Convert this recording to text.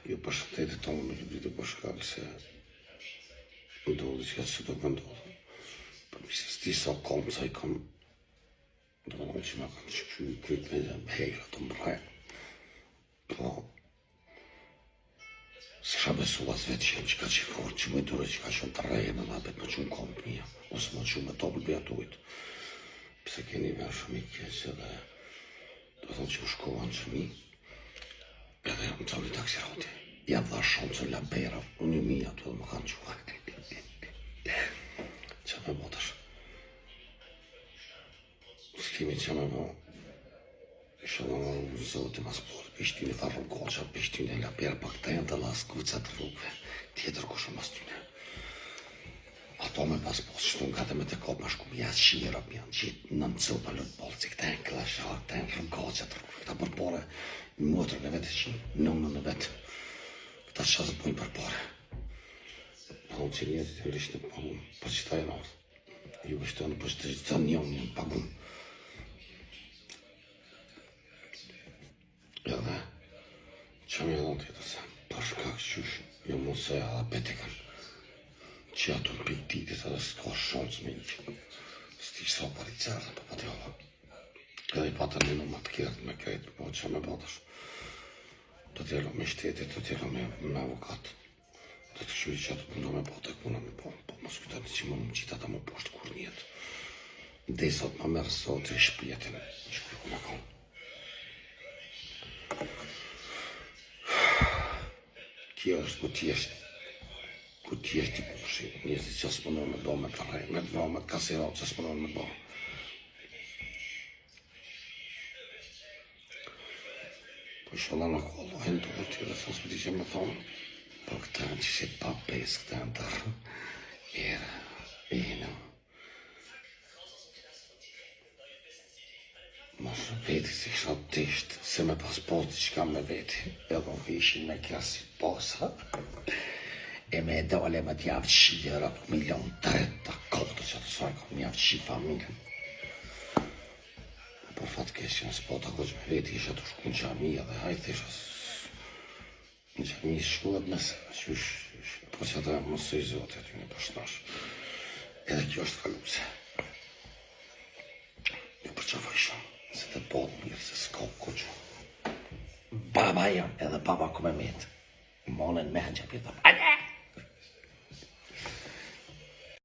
Ju përshëndetit tonë nuk ditë për shkak se ndodhi që se do këndodhë. Për mi se sti sa kom, sa i kam do në që ma kanë shky kryt me dhe hejra të mbraj. Po, se sha besu as vetë që jem që ka që forë, që më i dure që ka shumë të rejë në napet më qumë kom mija, ose më qumë me topë bëja të ujtë. Pse keni venë shumë i kjesë edhe do thonë që më shkovan që mi, edhe më cali taksirati. Ja dha shumë që lampera, unë një mija të edhe më kanë qua. Qa me botash? S'kemi qa me bo. Isha në në zote mas porë, pishtin e tharru goqa, pishtin e lampera pak të janë të lasë kucat rrugve. Tjetër ku shumë as t'yne. Ato me pas posë, që të nga të me të kopë ma shku më jatë shira, më janë qitë në në cëpa lëtë bolë, që këta e në klashar, këta e në rrugaqat rrugve, këta përpore, në motrën e vetë që nëmë në vetë, këta qasë bojnë përpore. Në në që njetit e lishtë në pagun, për që ta e nërë, ju është të në për që të gjithë një pagun. Edhe, që më edhe në tjetër se, për shkak qysh, jo mëse edhe petikën, që ato në piktitit edhe s'ka shumë të minë, s'ti sa pari qërën për pati hova. Edhe i patën një në matë kjerët me krejtë, po që me batash. Do t'jelo me shtetit, do t'jelo me avokat. Do të këshuj që ato përndo me bata, kuna me po mos kujtani që më qita ta më poshtë kur njetë. Dhe i sot më mërë sot e shpjetin, që kërë kuna kam. Kjo është ku t'jeshtë t'i kushi, njëzit që s'pëndon me bo me të rej, me të vro, me të kasirat që s'pëndon me bo. Po sholla në kollohen të këti dhe thos pëti që me thonë, po këta në që si pa pes, këta në tërë, në. Mos veti si isha tisht, se me pas posti që kam me veti, edhe vishin me kjasit posa. E me dole me t'javë qira, milion treta, kodë që të saj, kam javë qi familjen. Por fatë kesë që në spota ko që me veti isha të shku në qamija dhe hajtë isha në qamija shkuat nëse, po që ata mësë i zote aty në përshnash. Edhe kjo është kaluse. Jo për që faj shumë, se të botë mirë, se s'ka ko që. Baba jam, edhe baba ku me metë. Monen me hënë që pjetë,